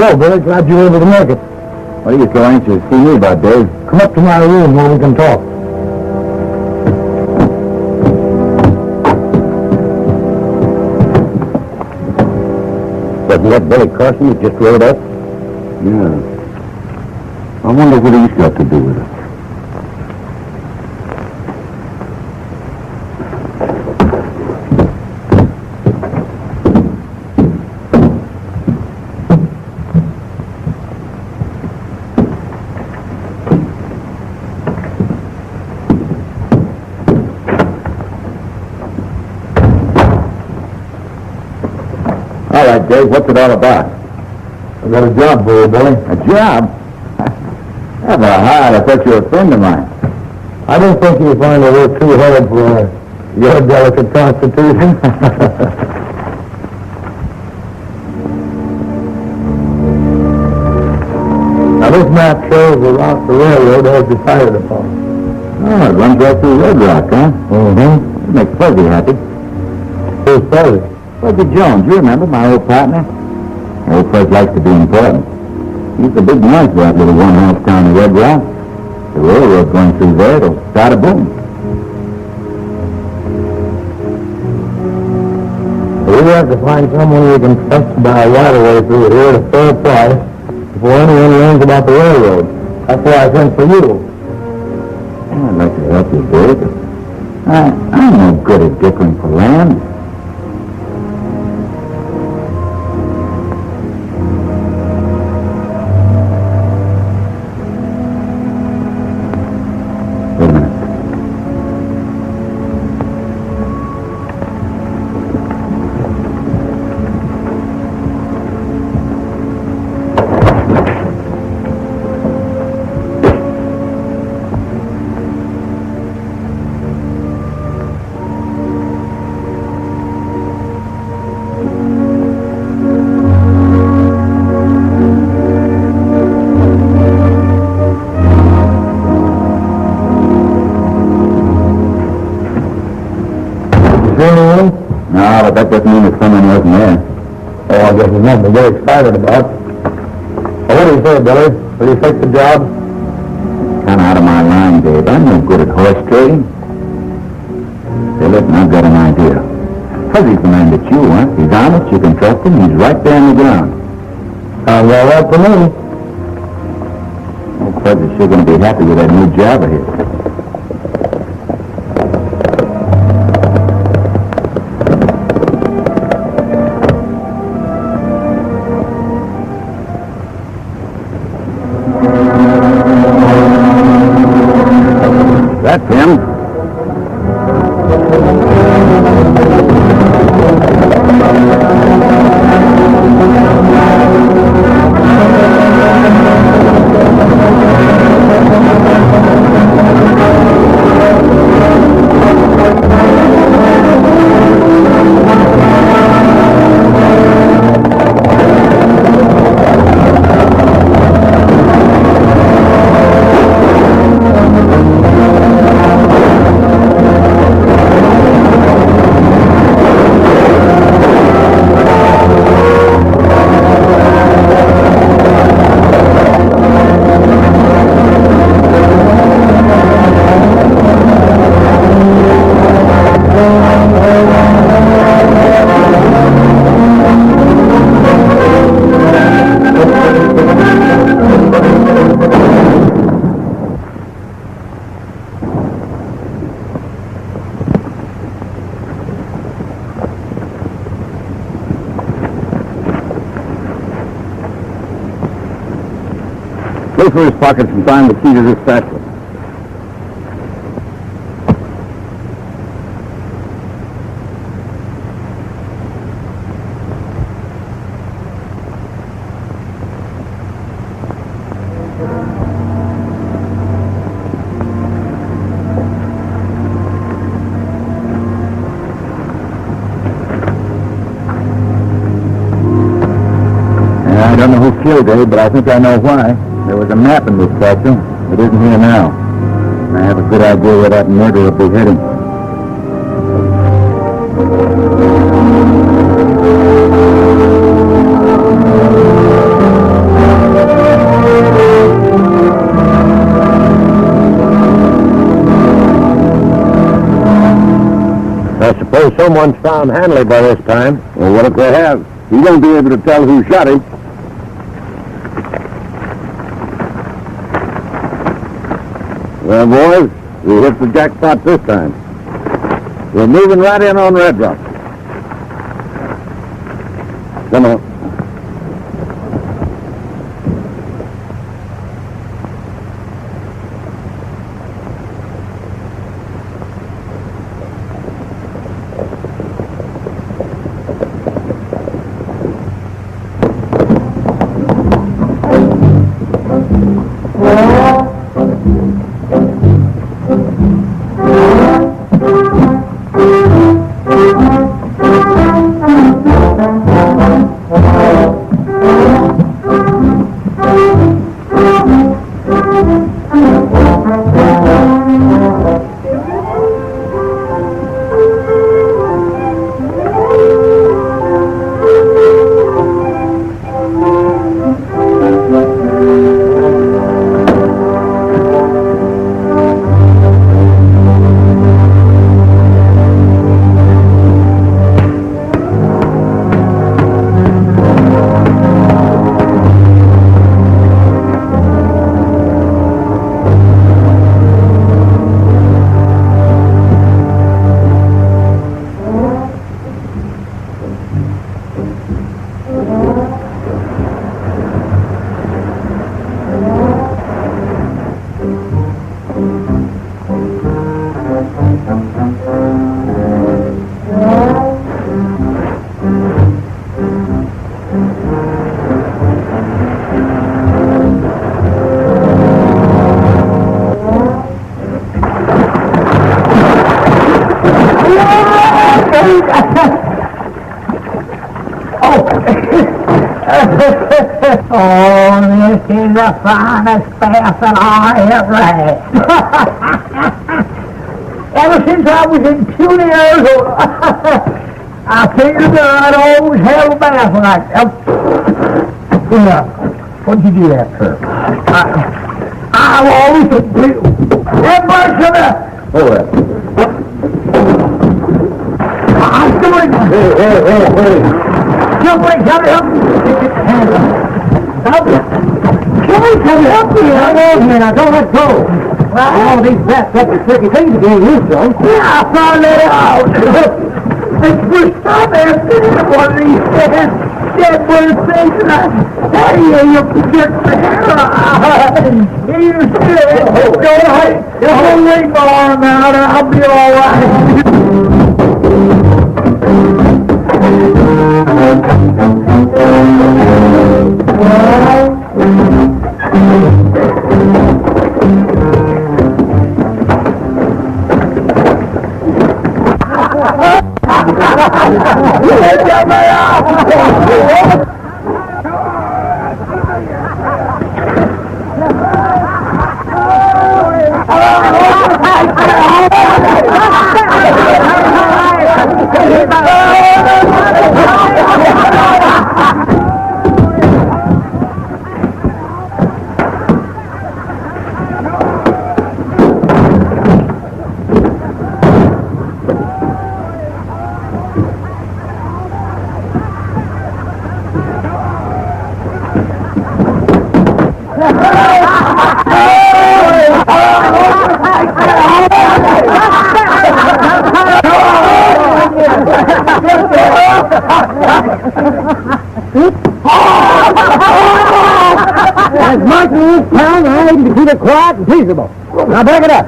So, Billy, glad you were able to make it. What are you so anxious to see me about, Dave? Come up to my room where we can talk. Wasn't that Billy Carson you just rode up? Yeah. I wonder what he's got to do with it. All right, Dave, what's it all about? I got a job for you, Billy. A job? Have a heart. I thought you were a friend of mine. I don't think you'll find the work too hard for your delicate constitution. Now, this map shows the route the railroad has decided upon. Oh, it runs right through Red Rock, huh? Mm-hmm. It makes Fuzzy happy. Who's Fuzzy? Fuzzy Jones, you remember, my old partner? Old Fuzz likes to be important. He's the big noise for that little one-house town of Red Rock. The railroad going through there, it'll start a boom. We have to find someone we can trust to buy right away through here at a fair price before anyone learns about the railroad. That's why I sent for you. I'd like to help you, Dave, but I'm no good at dickering for land. Wait a minute. No, but that doesn't mean that someone wasn't there. Oh, I guess there's nothing to get excited about. Well, what do you say, Billy? Will you take the job? Kind of out of my line, Dave. I'm no good at horse trading. Say, listen, I've got an idea. Fuzzy's the man that you want. He's honest, you can trust him, he's right there on the ground. Sounds all right to me. Oh, Fuzzy's sure going to be happy with that new job of his. That's him. Look for his pockets and find the key to this factory. I don't know who killed Dave, but I think I know why. There was a map in this factory. It isn't here now. I have a good idea where that murderer will be heading. Suppose someone's found Hanley by this time. Well, what if they have? He won't be able to tell who shot him. Well, boys, we hit the jackpot this time. We're moving right in on Red Rock. Come on. Oh, this is the finest bath that I ever had. Ever since I was in 20 years old, I figured that I'd always have a bath like that. What'd you do that for? I've always been blue. Everybody shut up! Hold that. I'm doing it. Hey. Somebody come help me. Help me. Somebody come help me. I'm over here now. Don't let go. All these bats got the tricky things to get used to. Yeah, I found it out. It's first time I've been in one of these dead bird things, and hey, you get the hair out. You sit. Don't leave my arm out, and I'll be all right. As much as this town, I need to keep it quiet and peaceable. Now back it up.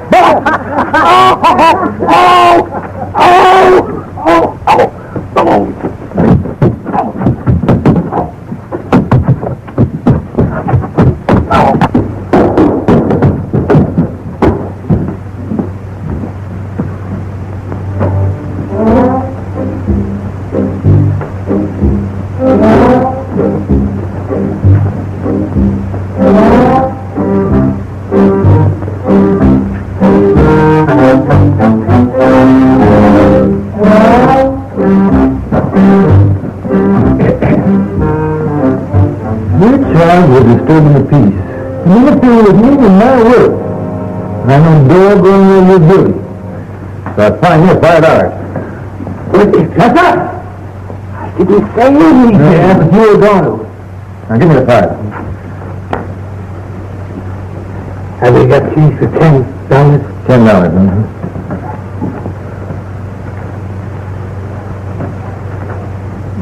Disturbing the peace. You interfere with me in my work. And I'm doggone well you're doing. So I fine you $5. That's up! Did you say anything? Yeah, but you were going to. Now, give me the card. Have you got keys for $10? $10, mm-hmm.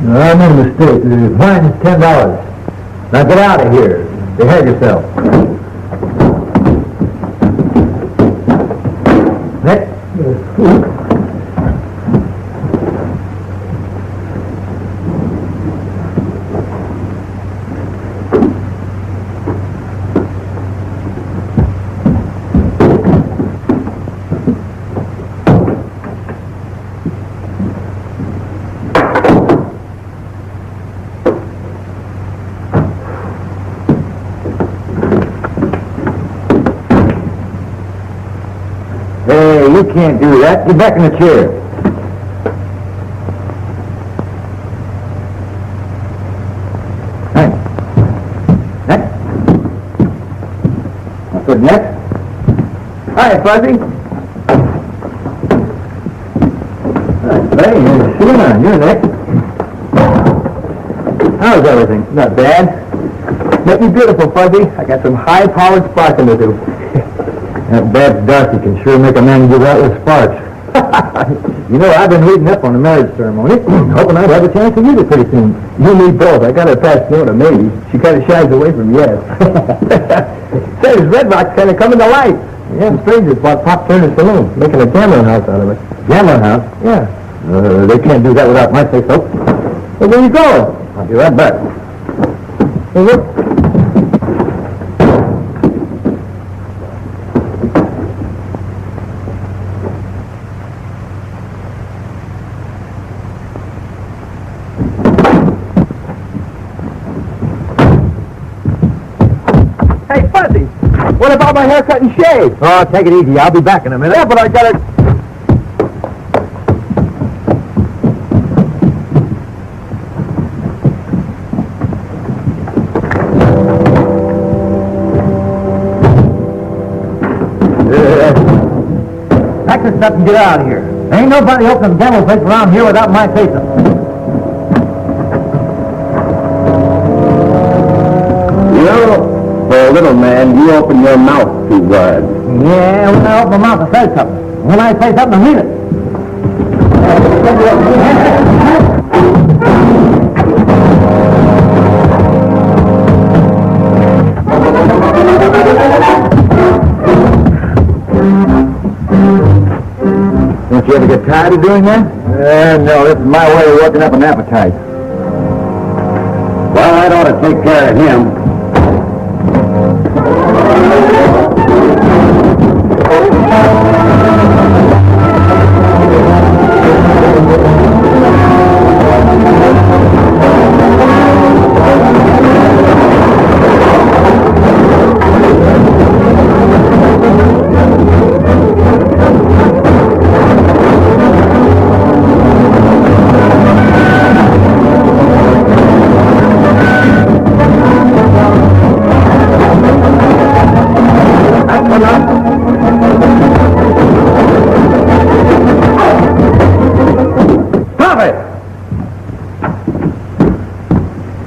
No, I made a mistake. The fine is $10. Now get out of here. Behave yourself. Next. Hey, you can't do that. Get back in the chair. Hey. Next. I said next. Hi, Fuzzy. Hey, you're next. How's everything? Not bad. Make me beautiful, Fuzzy. I got some high-powered sparking to do. That bad Darcy can sure make a man give out with sparks. You know, I've been reading up on the marriage ceremony, hoping I'd have a chance to use it pretty soon. You and me both. I got her past no to maybe. She kind of shies away from yes. Say, this Red Rock's kind of coming to life. Yeah, strangers bought Pop Turner's saloon, making a gambling house out of it. Gambling house? Yeah. They can't do that without my say-so. Well, where you going? I'll be right back. Hey, look. Hey, Fuzzy, what about my haircut and shave? Oh, take it easy. I'll be back in a minute. Yeah, but I gotta... Pack this stuff and get out of here. There ain't nobody opening a gambling place around here without my say-so. You know, for a little man, you open your mouth too wide. Yeah, when I open my mouth, I say something. When I say something, I mean it. Don't you ever get tired of doing that? No, this is my way of working up an appetite. Well, I'd ought to take care of him.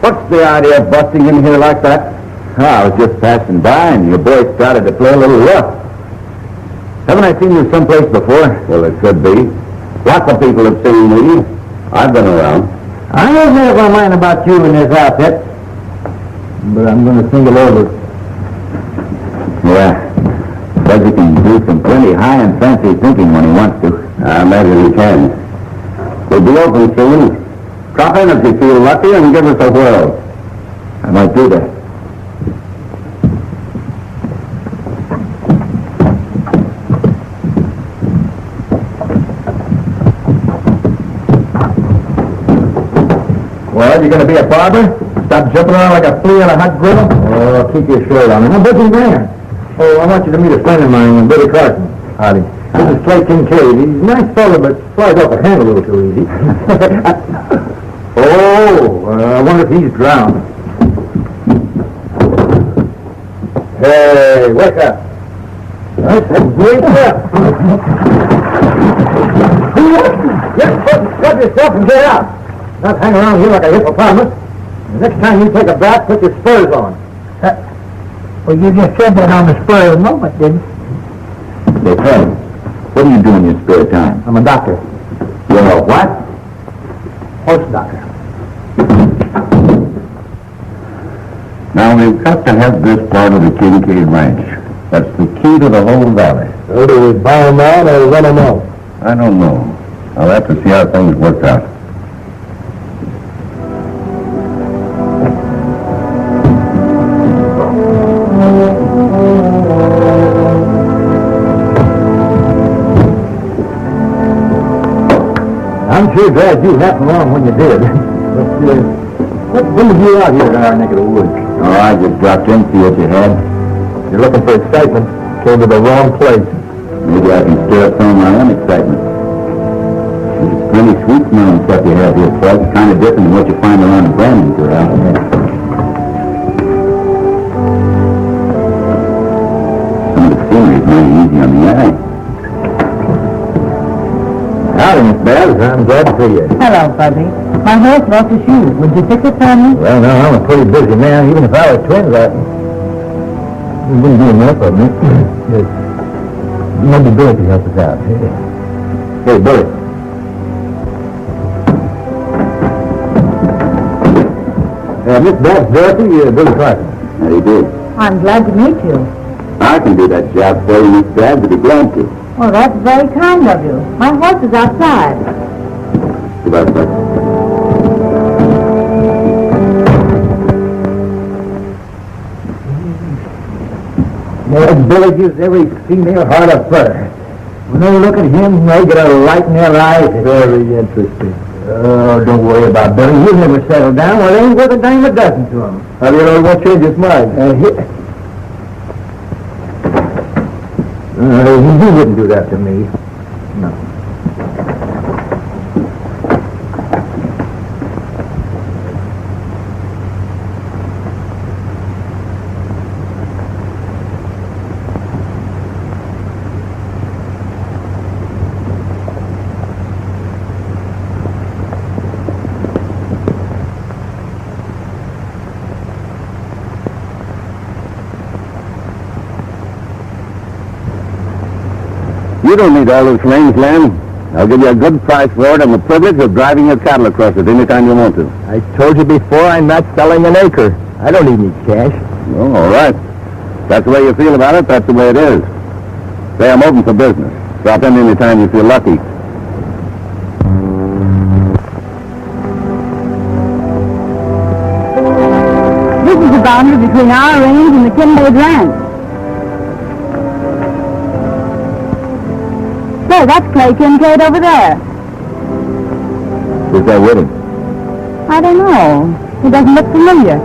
What's the idea of busting in here like that? I was just passing by, and your boy started to play a little rough. Haven't I seen you someplace before? Well, it could be. Lots of people have seen me. I've been around. I ain't made up my mind about you in this outfit, but I'm going to think it over. Yeah. Says he can do some plenty high and fancy thinking when he wants to. I imagine he can. We'll be open soon. Drop in if you feel lucky and give us a whirl. I might do that. Well, you going to be a barber? Stop jumping around like a flea on a hot griddle? Oh, keep your shirt on. I'm a busy man. Oh, I want you to meet a friend of mine, Billy Carson. Howdy. This is Slate Kincaid. He's a nice fellow, but flies off the handle a little too easy. I wonder if he's drowned. Hey, wake up. That's great stuff. Get yourself and get out. Not hang around here like a hippopotamus. The next time you take a bath, put your spurs on. Well, you just said that on the spur of the moment, didn't you? Say, Fred, what do you do in your spare time? I'm a doctor. You're a what? Horse doctor. Now, we've got to have this part of the Kincaid Ranch. That's the key to the whole valley. So do we buy them out or run them out? I don't know. I'll have to see how things work out. I'm sure glad you happened along when you did. What brings you out here to our neck of the woods? Oh, I just dropped in, see what you had. You're looking for excitement. Came to the wrong place. Maybe I can stir up some of my own excitement. It's plenty sweet smelling stuff you have here, Fred. It's kind of different than what you find around the Brandon corral. Some of the scenery's mighty easy on the eye. Howdy, Miss Babs. I'm glad to see you. Hello, Fuzzy. My horse lost his shoe. Would you fix it for me? Well, no, I'm a pretty busy man. Even if I was twins, it wouldn't be enough of me. Maybe Billy could help us out. Hey, Billy. Miss Babs Dorothy, Billy Carson. How do you do? I'm glad to meet you. I can do that job for you, Miss Babs, if you're glad to. Well, that's very kind of you. My horse is outside. Goodbye, Fred. Well, Billy gives every female heart a flutter. When they look at him, they get a light in their eyes. Very interesting. Oh, don't worry about Billy. He'll never settle down. Well, it ain't worth a dime a dozen to him. How do you know he won't change his mind? He wouldn't do that to me. No. You don't need all those range land. I'll give you a good price for it and the privilege of driving your cattle across it anytime you want to. I told you before, I'm not selling an acre. I don't need any cash. Oh, all right. That's the way you feel about it, that's the way it is. Say, I'm open for business. Drop in anytime you feel lucky. This is the boundary between our range and the Kincaid Ranch. Say, that's Clay Kincaid over there. Who's that with him? I don't know. He doesn't look familiar.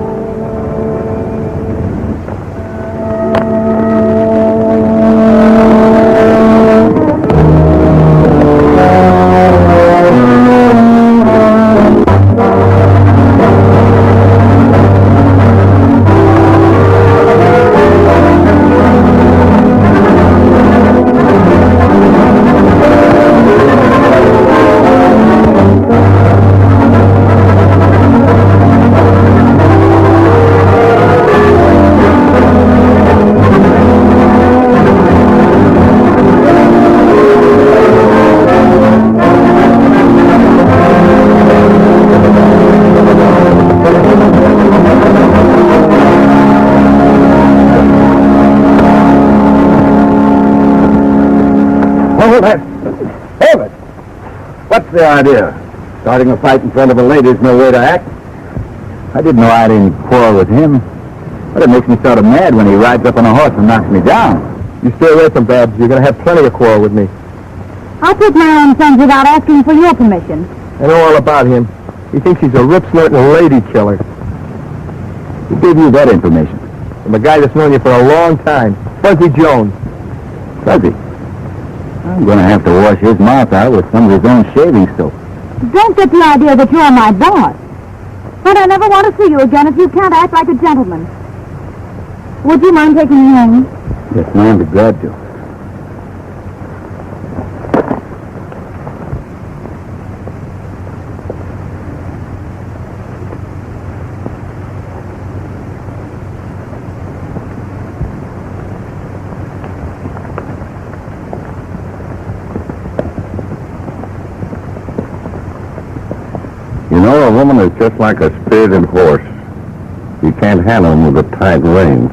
Hold it. What's the idea? Starting a fight in front of a lady's no way to act. I didn't know I had any quarrel with him. But it makes me sort of mad when he rides up on a horse and knocks me down. You stay away from Babs. You're going to have plenty of quarrel with me. I'll take my own sons without asking for your permission. I know all about him. He thinks he's a rip-snorting lady killer. Who gave you that information? From a guy that's known you for a long time. Fuzzy Jones. Fuzzy. I'm going to have to wash his mouth out with some of his own shaving soap. Don't get the idea that you're my boss. But I never want to see you again if you can't act like a gentleman. Would you mind taking me home? Yes, ma'am, be glad to. know, a woman is just like a spirited horse. You can't handle them with a tight rein.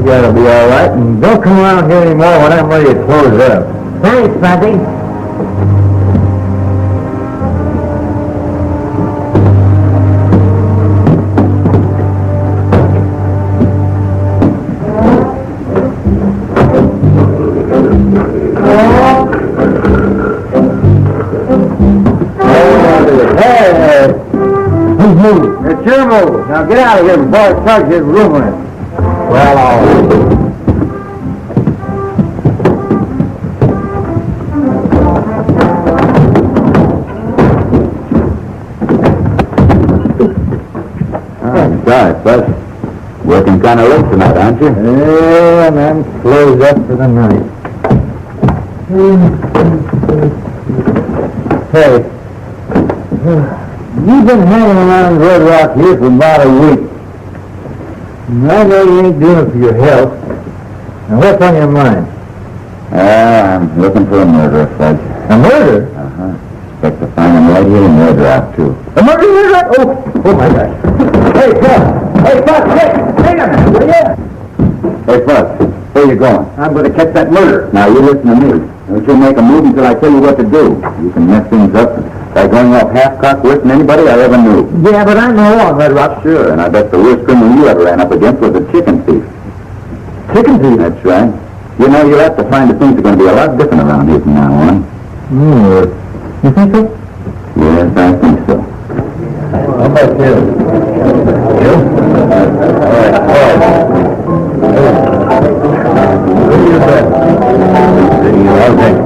That'll be all right, and don't come around here anymore when I'm ready to close up. Thanks, Fuzzy. Hey! Who's moving? It's your move. Now get out of here before I charge his room rent. Well, all right. Sorry, Buzz. Working kind of late tonight, aren't you? Yeah, man, close up for the night. Hey, you've been hanging around Red Rock here for about a week. And I know you ain't doing it for your health. Now, what's on your mind? I'm looking for a murderer, Fudge. A murder? Uh-huh. Expect to find him right here in Red Rock, too. A murder? Oh my gosh. Hey, Buzz! Hey, Buzz! Hey, hang on a minute, will ya? Hey, Buzz, where you going? I'm going to catch that murderer. Now, you listen to me. Don't you make a move until I tell you what to do. You can mess things up by going off half-cocked worse than anybody I ever knew. Yeah, but I know on Red Rock. Sure, and I bet the worst criminal you ever ran up against was a chicken thief. Chicken thief? That's right. You know, you'll have to find that things are going to be a lot different around here from now on. You think so? Yes, I think so. How about you? You? All right. Where do you bet? I'll take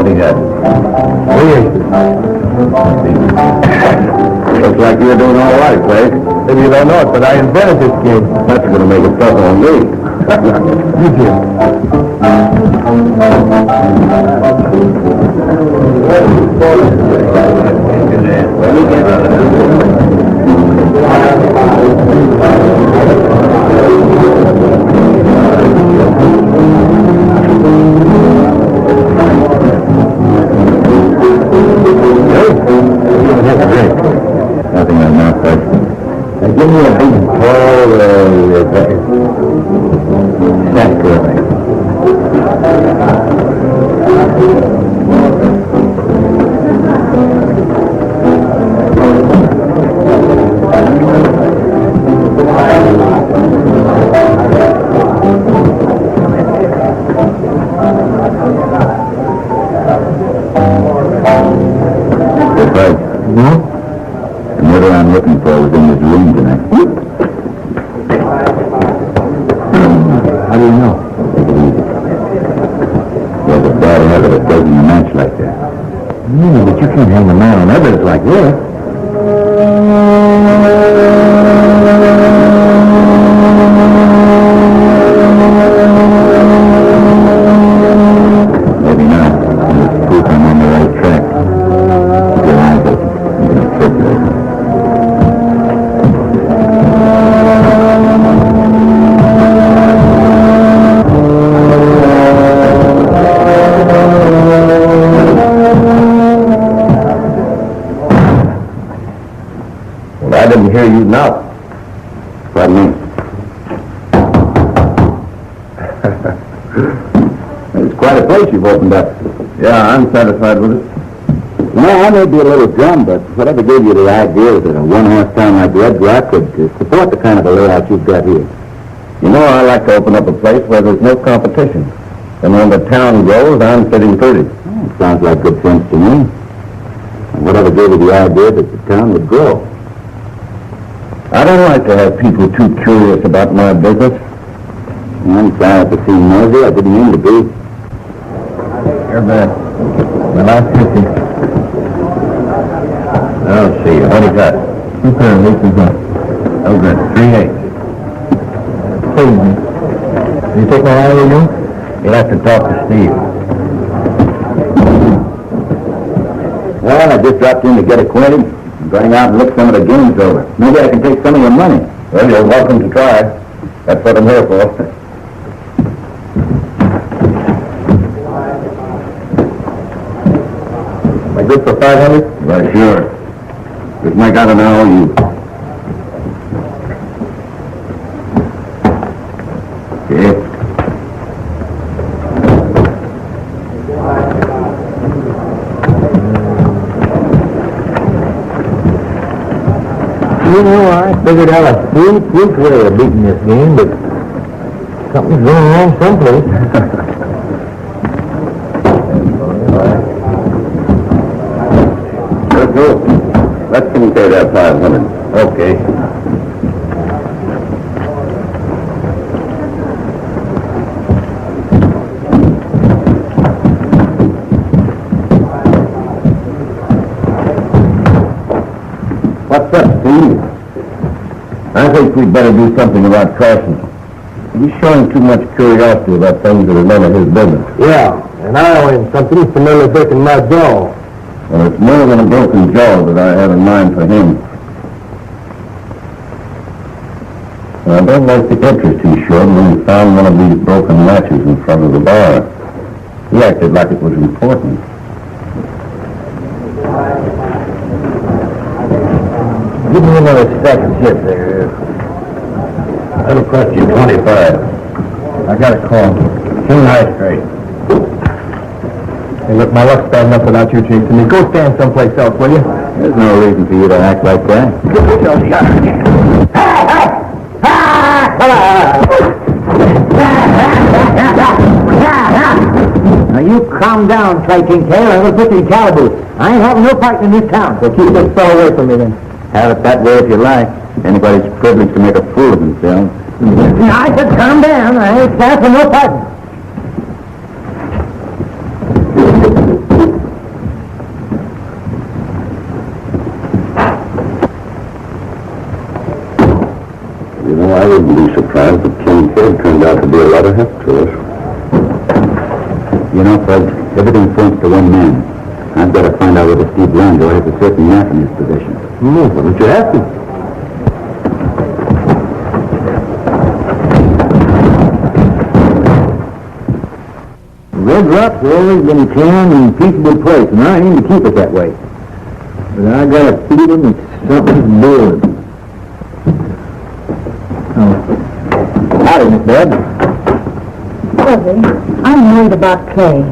What do you got? Looks like you're doing all right, Craig. Maybe you don't know it, but I invented this game. That's going to make it tough on me. You do. Nothing on that, Fudge. Give me a big tall, That's good. The murder I'm looking for was in this room tonight. How do you know? Take it easy. There's a bad habit of taking a match like that. But you can't hang a man on evidence like this. Maybe not. It's proof I'm on the right track. Keep your eyes open. You're going to circulate. Well, I didn't hear you knock. Pardon me. It's quite a place you've opened up. Yeah, I'm satisfied with it. You know, I may be a little dumb, but whatever gave you the idea that a one-horse town like Red Rock could support the kind of a layout you've got here? You know, I like to open up a place where there's no competition. And when the town grows, I'm sitting pretty. Oh, sounds like good sense to me. And whatever gave you the idea that the town would grow? I don't like to have people too curious about my business. I'm sorry to see nosy. I didn't mean to be. Here's the last 50. I'll see you. What do you got? 2 pair of leases up. Oh, good. 3/8. Please, man. You take my eye with you? You'll have to talk to Steve. Well, I just dropped in to get acquainted. I'm going out and look some of the games over. Maybe I can take some of your money. Well, you're welcome to try. That's what I'm here for. Am I good for 500? Well, sure. Just make out an hour you. Okay. You know, I figured out a foolproof way of beating this game, but something's going wrong someplace. Let's go. Let's compare that 500. Okay. What's up, Steve? I think we'd better do something about Carson. He's showing too much curiosity about things that are none of his business. Yeah, and I owe him something for nearly breaking my jaw. Well, it's more than a broken jaw that I have in mind for him. I don't like the interest he showed when he found one of these broken latches in front of the bar. He acted like it was important. Give me another second hit there. That'll cost you 25. I got a call. Too high straight. Hey, look, my luck's bad enough without you chasing me. Go stand someplace else, will you? There's no reason for you to act like that. Now you calm down, Tri-King Taylor. I'm going to put you in calaboose. I ain't having no fight in this town. So keep this fellow away from me then. Have it that way if you like. Anybody's privileged to make a fool of themselves. Now, I said calm down. I ain't stand for no fighting. You know, I wouldn't be surprised if Kincaid turned out to be a lot of help to us. You know, Fred, everything points to one man. I've got to find out whether Steve Landau has a certain knack in his position. Why don't you ask him? Red Rock's always been a calm and peaceable place, and I aim to keep it that way. But I got a feeling that something's brewing. Howdy, Miss Bud. Fuzzy, I'm worried about Clay.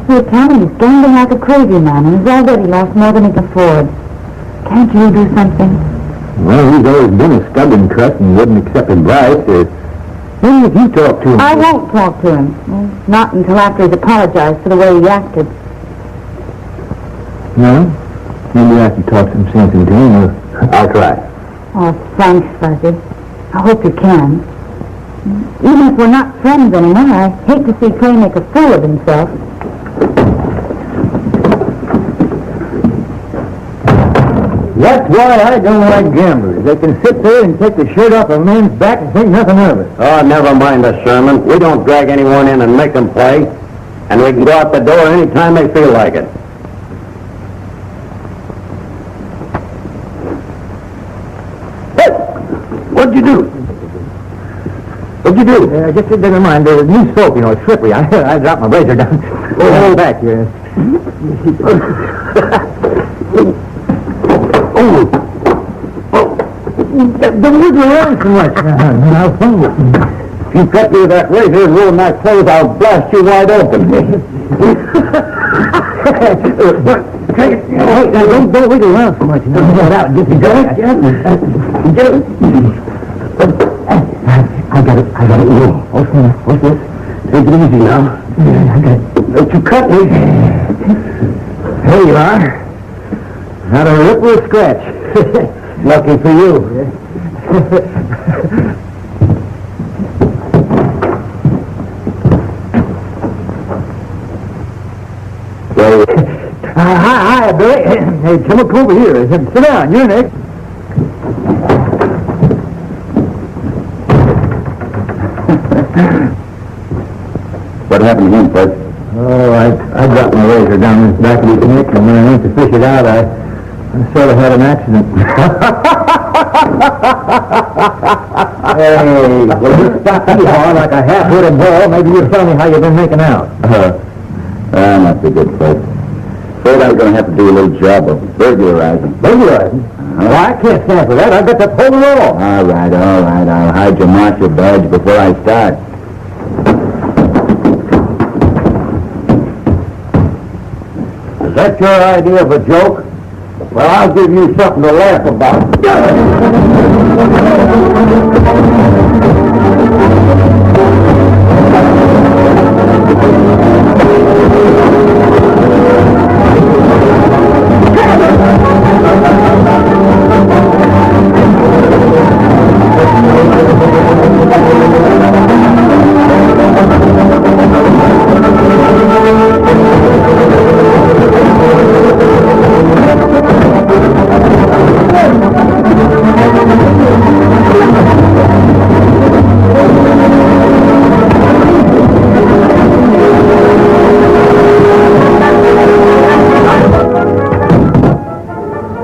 They're telling he's gambling like a crazy man and he's already lost more than he can afford. Can't you do something? Well, he's always been a stubborn cuss and wouldn't accept advice. When have you talked to him? I won't talk to him. Well, not until after he's apologized for the way he acted. No? Maybe I can talk some sense into him. I'll try. Oh, thanks, Fuzzy. I hope you can. Even if we're not friends anymore, I hate to see Clay make a fool of himself. That's why I don't like gamblers. They can sit there and take the shirt off a man's back and think nothing of it. Oh, never mind us, Sherman. We don't drag anyone in and make them play. And we can go out the door any time they feel like it. Hey! What'd you do? What'd you do? Just never mind. There's new soap, you know. It's slippery. I dropped my razor down. Hold back here. Don't wiggle around so much. I'll find it. If you cut me with that razor and ruin my clothes, I'll blast you wide open. Hey, don't wiggle around so much. Get it out. Get it. I got it. What's this? Take it easy now. I got it. Don't you cut me. There you are. Not a rip or a scratch. Lucky for you. Hi, Billy. Hey, come up over here. Sit down. You're next. What happened to him, Fred? Oh, I got my razor down the back of his neck, and when I went to fish it out, I sort of had an accident. Hey, will you stop hee-hawing like a half-witted ball? Maybe you'll tell me how you've been making out. Not so good, Fred. Fred, I'm going to have to do a little job of burglarizing. Burglarizing? Well, I can't stand for that. I've got to pull the roll. All right. I'll hide your marshal badge before I start. Is that your idea of a joke? Well, I'll give you something to laugh about.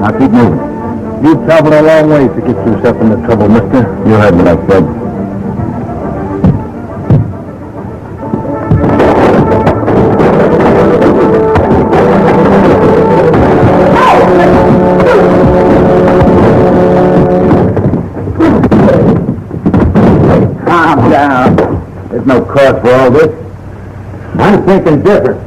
Now keep moving. You've traveled a long way to get yourself into trouble, mister. You heard what I said. Calm down. There's no cause for all this. I'm thinking different.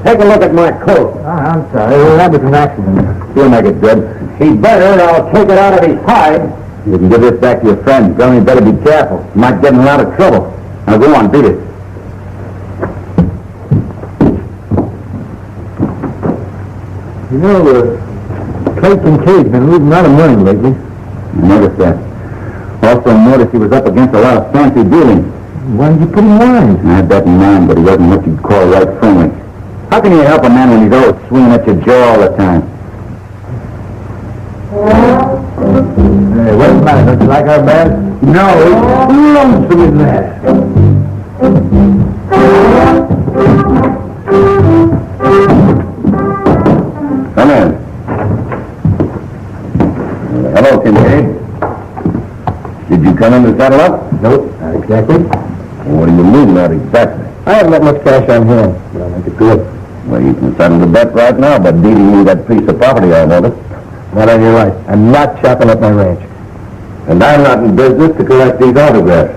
Take a look at my coat. I'm sorry. Well, that was an accident. You'll make it good. He'd better, or I'll take it out of his hide. You can give this back to your friends. Tell him you better be careful. You might get in a lot of trouble. Now go on, beat it. You know, Clay Kincaid's been losing a lot of money lately. I noticed that. Also noticed he was up against a lot of fancy dealing. Why did you put him wise? I had that in mind, but he wasn't what you'd call right friendly. How can you help a man when he's always swinging at your jaw all the time? Hey, what's the matter? Don't you like our band? No, it's lonesome in there. Come in. Hello, Kincaid. Did you come in to settle up? Nope, not exactly. What do you mean, not exactly? I haven't got much cash on hand, but I'll make it good. Well, you can settle the bet right now by deeding me that piece of property I noticed. Not on your right. I'm not chopping up my ranch. And I'm not in business to collect these autographs.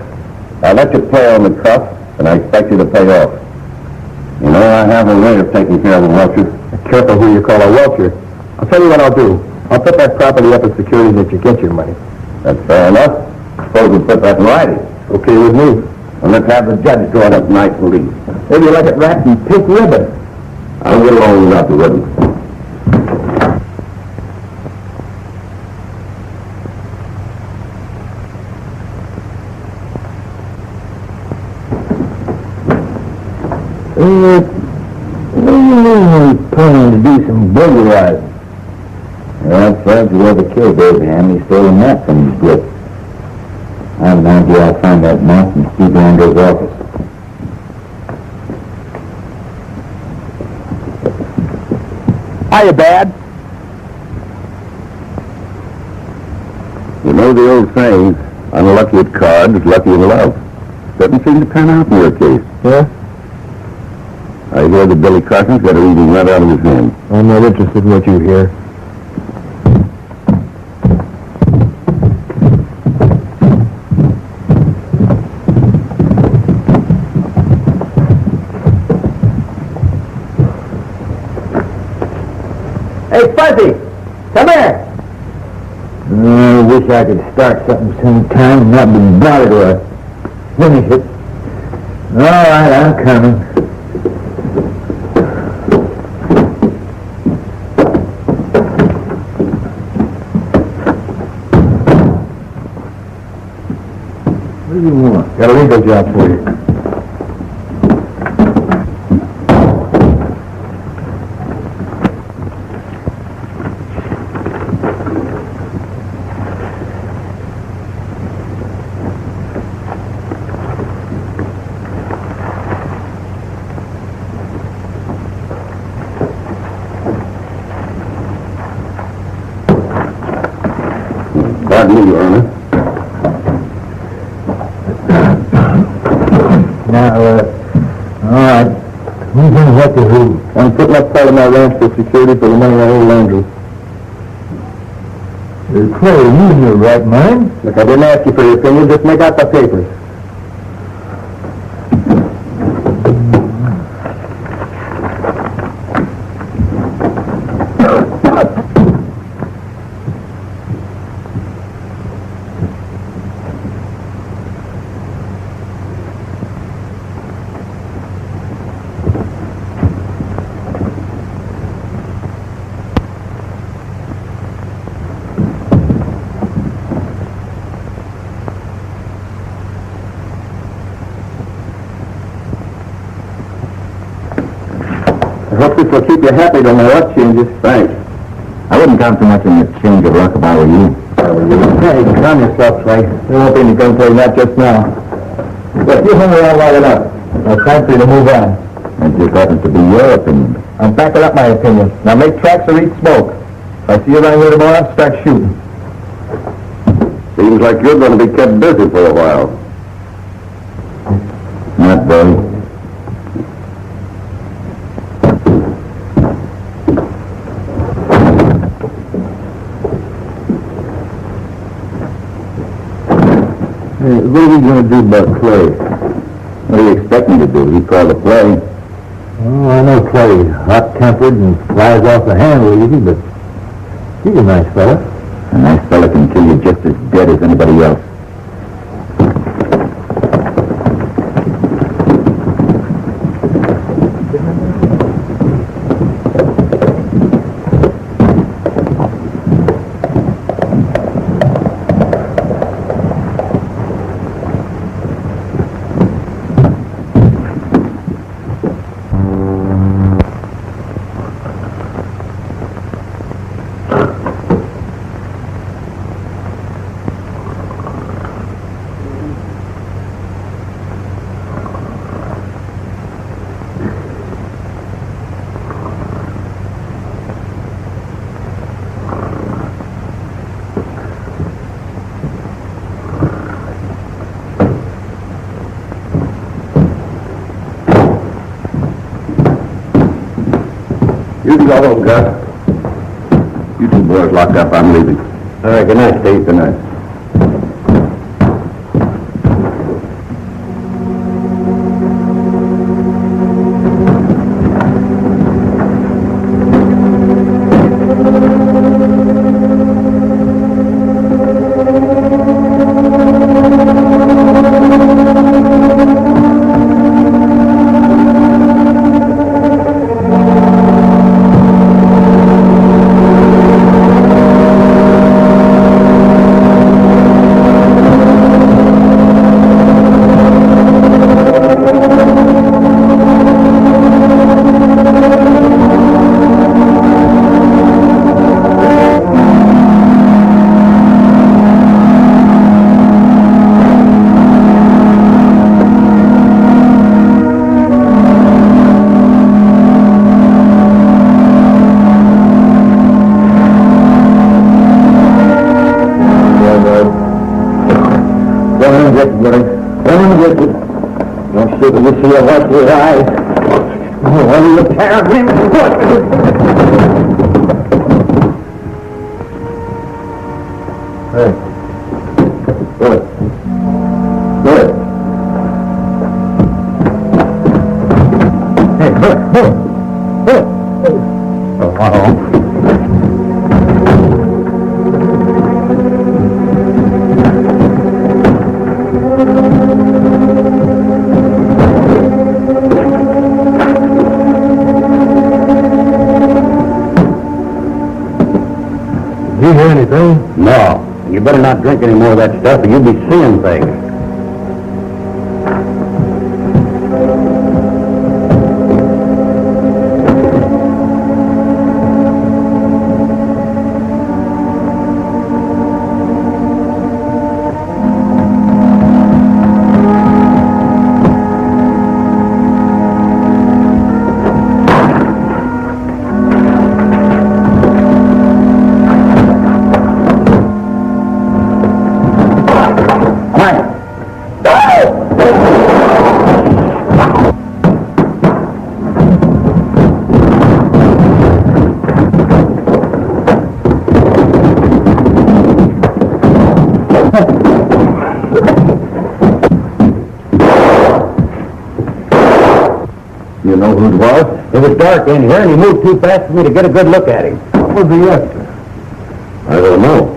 I let you play on the cuff, and I expect you to pay off. You know, I have a way of taking care of a welcher. Be careful who you call a welcher. I'll tell you what I'll do. I'll put that property up as security that you get your money. That's fair enough. Suppose we put that in writing. Okay with me. And let's have the judge draw it up nice and neat. Maybe you like it wrapped in pink ribbon. I'll get along without the ribbon. Planning to do some burglarizing. Well, Fred, whoever killed Abraham, he stole a map from his grip. I have an idea I'll find that map in Steve Lando's office. Hiya, Bad. You know the old saying, unlucky at cards, lucky in love. Doesn't seem to pan out in your case. Yeah? I hear that Billy Carson's got a reading right out of his hand. I'm not interested in what you hear. Hey, Fuzzy! Come here! I wish I could start something sometime and not be bothered with finish it. All right, I'm coming. What do you want? Got a legal job for you. Pardon me, Your Honor. Now, all right. Who's going to help you who? I'm putting up part of my ranch for security for the money I owe Landry. Clay, you in your right mind? Look, I didn't ask you for your opinion. Just make out the papers. I hope this will keep you happy no matter what changes. Thanks. I wouldn't count too much on the change of luck if I were you. Hey, calm yourself, Clay. There won't be any gunplay, not just now. Look, you hung around long enough. Now it's time for you to move on. That just happens to be your opinion. I'm backing up my opinion. Now make tracks or eat smoke. If I see you around here tomorrow, start shooting. Seems like you're going to be kept busy for a while. Not very. Hey, what are we going to do about Clay? What do you expect me to do? He called the play. Oh, I know Clay. Hot-tempered and flies off the handle easy, but he's a nice fella. A nice fella can kill you just as dead as anybody else. You can go home, Gus. You two boys locked up. I'm leaving. All right, good night, Steve. Good night. Don't shoot me, see a watch your eyes. Oh, what are you tearing? Hey. Good. Good. Hey, good. Oh, wow. You hear anything? No. You better not drink any more of that stuff or you'll be seeing things. who it was. It was dark in here, and he moved too fast for me to get a good look at him. What was the extra? I don't know.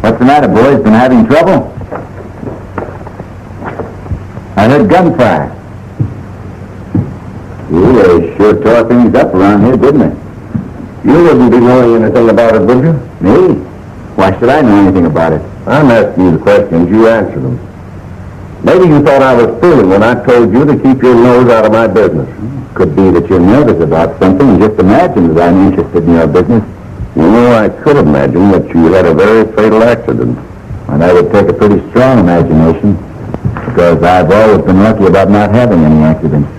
What's the matter, boys? Been having trouble? I heard gunfire. They sure tore things up around here, didn't they? You wouldn't be knowing anything about it, would you? Me? Why should I know anything about it? I'm asking you the questions. You answer them. Maybe you thought I was fooling when I told you to keep your nose out of my business. Could be that you're nervous about something and just imagine that I'm interested in your business. You know, I could imagine that you had a very fatal accident. And that would take a pretty strong imagination, because I've always been lucky about not having any accidents.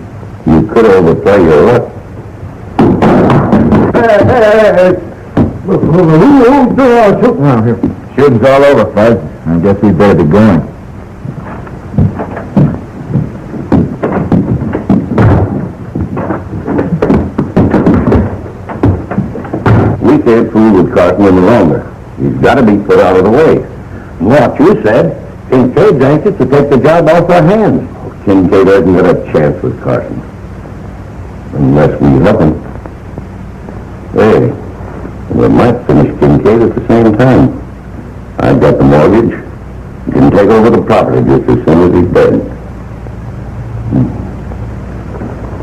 You could overplay your luck. Hey. Who's doing all the shooting around here? Shooting's all over, Fuzz. I guess we'd better be going. We can't fool with Carson any longer. He's got to be put out of the way. What you said, Kincaid's anxious to take the job off our hands. Kincaid hasn't got a chance with Carson. Unless we help him. Hey, we might finish Kincaid at the same time. I've got the mortgage. You can take over the property just as soon as he's dead.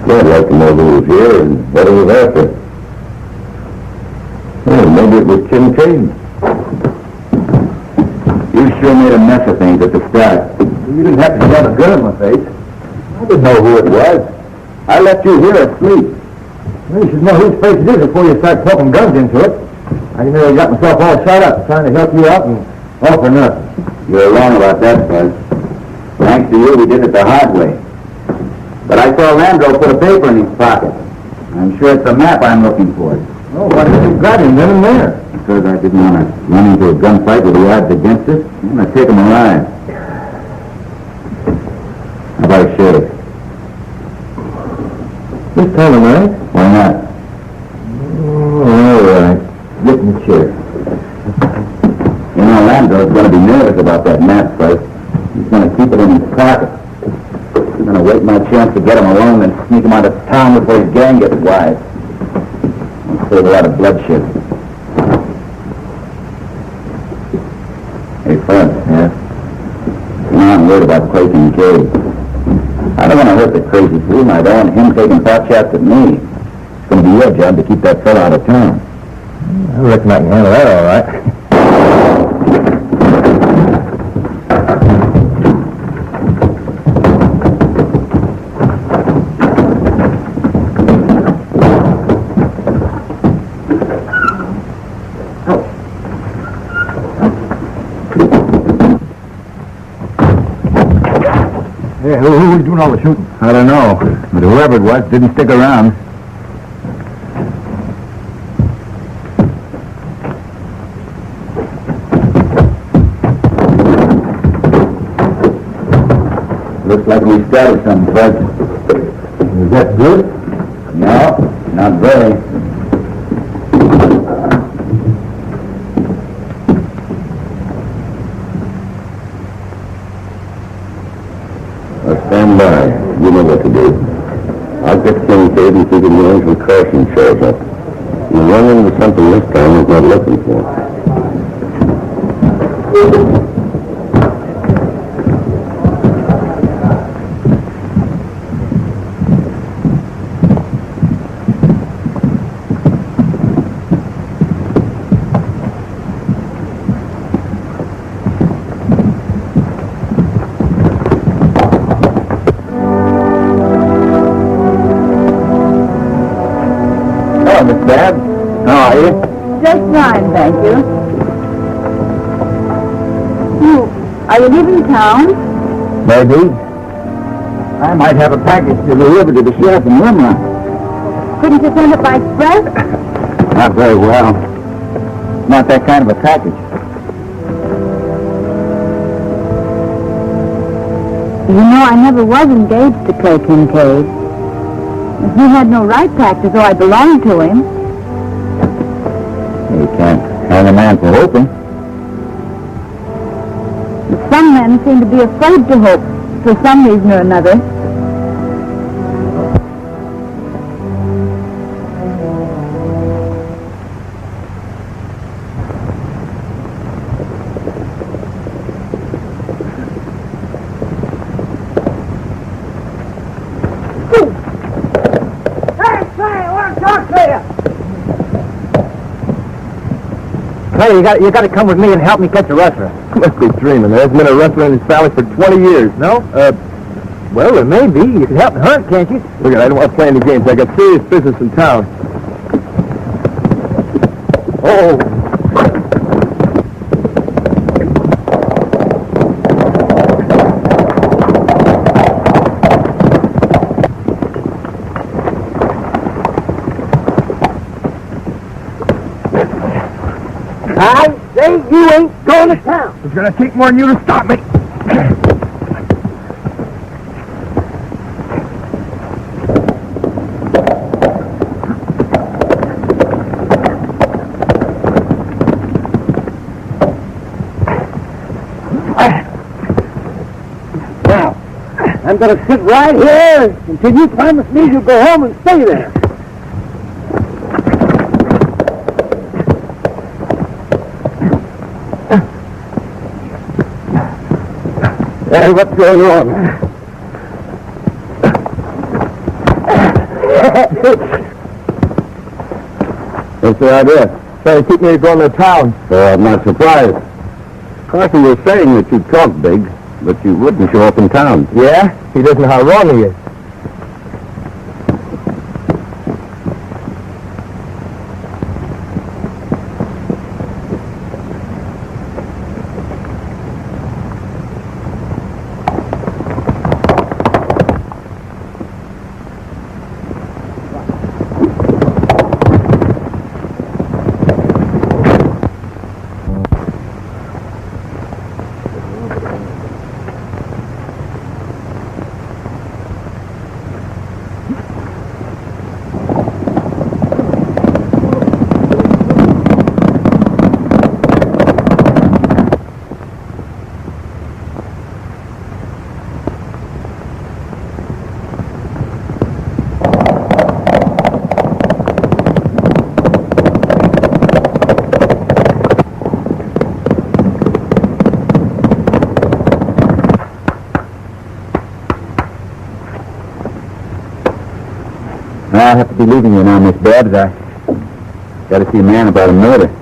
I'd like to know who was here and what he was after. Well, maybe it was Kincaid. You sure made a mess of things at the start. You didn't have to shove a gun in my face. I didn't know who it was. I left you here asleep. Well, you should know whose face it is before you start poking guns into it. I nearly got myself all shot up trying to help you out and all for nothing. You're wrong about that, Buzz. Thanks to you, we did it the hard way. But I saw Landro put a paper in his pocket. I'm sure it's the map I'm looking for. Oh, why did you got him then and there? Because I didn't want to run into a gunfight with the odds against us. I'm going to take him alive. How about a shave? This time of night? Why not? Oh, all right. Get in the chair. You know, Landro's going to be nervous about that map, Fuzz. He's going to keep it in his pocket. I'm going to wait my chance to get him alone and sneak him out of town before his gang gets wise. I'll save a lot of bloodshed. Hey, Fuzz. Yeah? You know, I'm worried about Clay Kincaid. I don't want to hurt the crazy fool, and I don't want him taking pot shots at me. It's going to be your job to keep that fellow out of town. I reckon I can handle that all right. Hey, who was doing all the shooting? I don't know, but whoever it was didn't stick around. Looks like we started something, Fuzz. Is that good? No, not very. Stand by. You know what to do. I'll get Kincaid and keep him arranged when Carson shows up. You run into something this time he's not looking for. Miss Babb. How are you? Just fine, thank you. Are you leaving town? Maybe. I might have a package to deliver to the sheriff in Limerick. Couldn't you send it by express? Not very well. Not that kind of a package. You know, I never was engaged to Clay Kincaid. He had no right to act as though I belonged to him. You can't hang a man man for hoping. Some men seem to be afraid to hope for some reason or another. Hey, you got to come with me and help me catch a rustler. You must be dreaming. There hasn't been a rustler in this valley for 20 years. No? Well, there may be. You can help me hunt, can't you? Look, I don't want to play any games. I got serious business in town. Oh. I say you ain't going to town. It's going to take more than you to stop me. Now, I'm going to sit right here until you promise me you'll go home and stay there. Hey, what's going on? What's the idea? Trying to keep me going to town. I'm not surprised. Carson was saying that you talk big, but you wouldn't show up in town. Yeah? He doesn't know how wrong he is. I'll have to be leaving you now, Miss Babs. I got to see a man about a murder.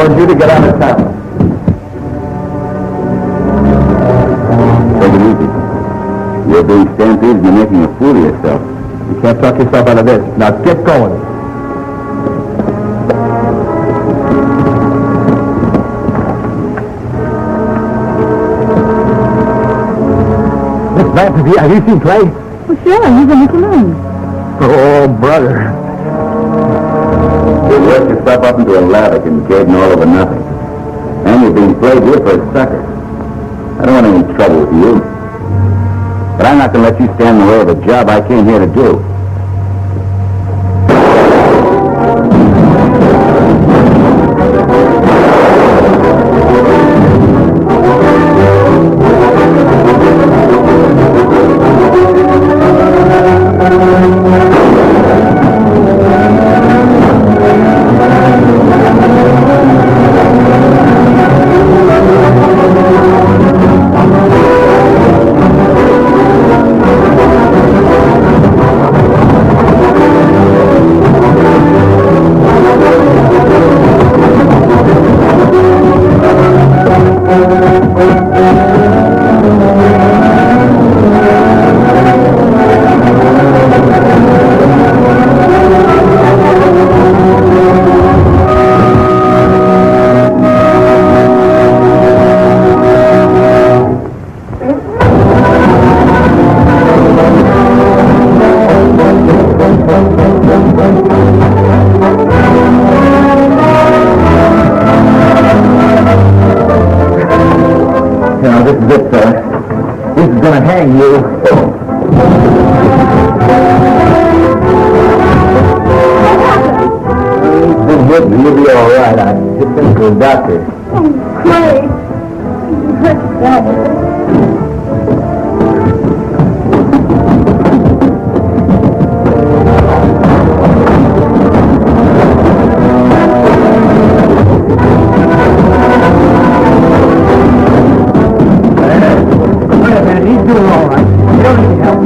You to get out of town. Take it easy. You're being stampeded and you're making a fool of yourself. You can't talk yourself out of this. Now get going. Miss Vance, have you seen Clay? Well, sure, he's in the saloon. Oh, brother. You work yourself up into a ladder and getting all over nothing. And you're being played here for a sucker. I don't want any trouble with you. But I'm not going to let you stand in the way of a job I came here to do. You'll be all right. I just been to the doctor. Clay, you hurt yourself. Wait a minute, he's doing all right. You don't need help.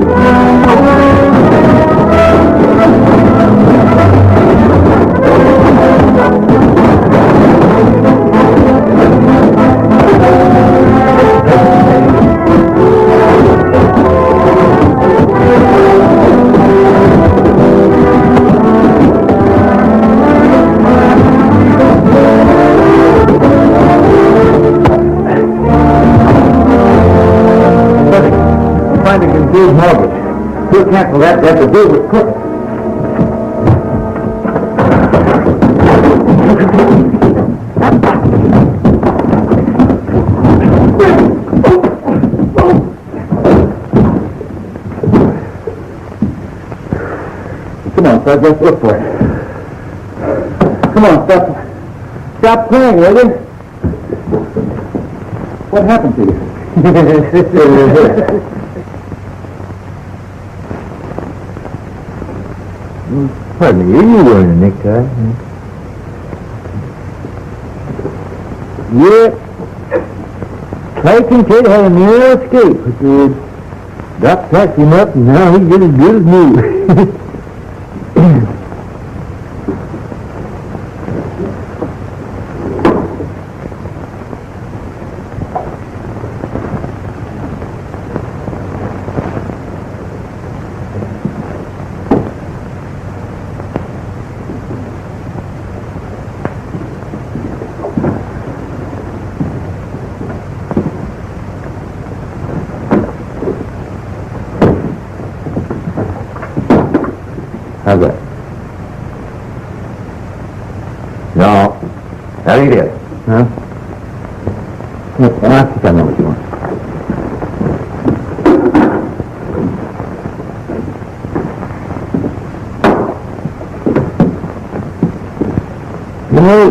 Find a confused mortgage. We'll cancel that debt. The deal was crooked. Come on, Fred, let's look for it. Come on, stop playing, will you? What happened to you? Pardon me, are you wearing a necktie? Yep. Clay Kincaid had a near escape, but the doc packed him up and now he's as good as new. How's that? No. Now eat it. Huh? Look, I think I know what you want. You know,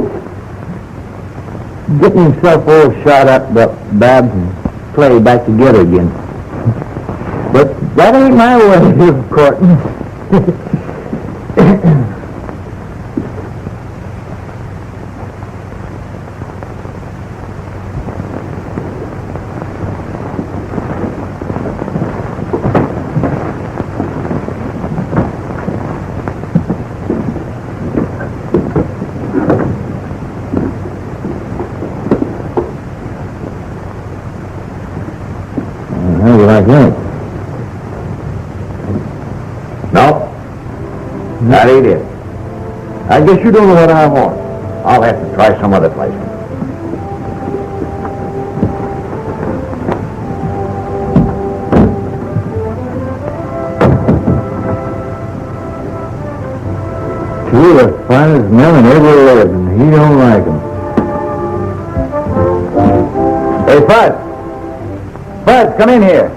getting himself all shot up, Babs and Clay back together again. But that ain't my way of courting. How do you like that? No. Not eat it. I guess you don't know what I want. I'll have to try some other place. Two of the finest men that ever lived, and he don't like them. Hey, Bud! Bud, come in here.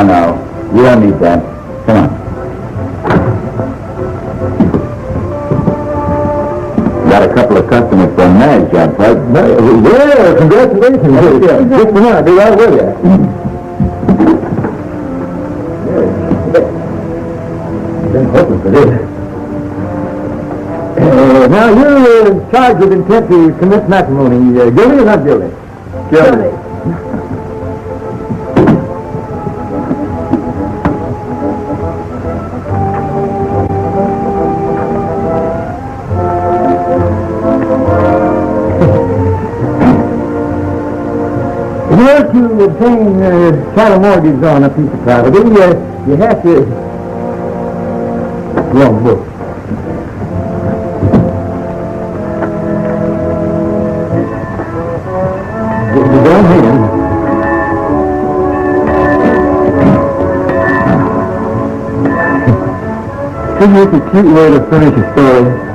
No, you don't need that. Come on. Got a couple of customers for a marriage job, Bud. Yeah, congratulations. Just a minute, I'll be right with you. Been hoping for this. Now, you're charged with intent to commit matrimony. Guilty or not guilty? Guilty. In order to obtain title mortgage on a piece of property, you have to... Wrong book. Get your own hand. Figure it's a cute way to furnish a story.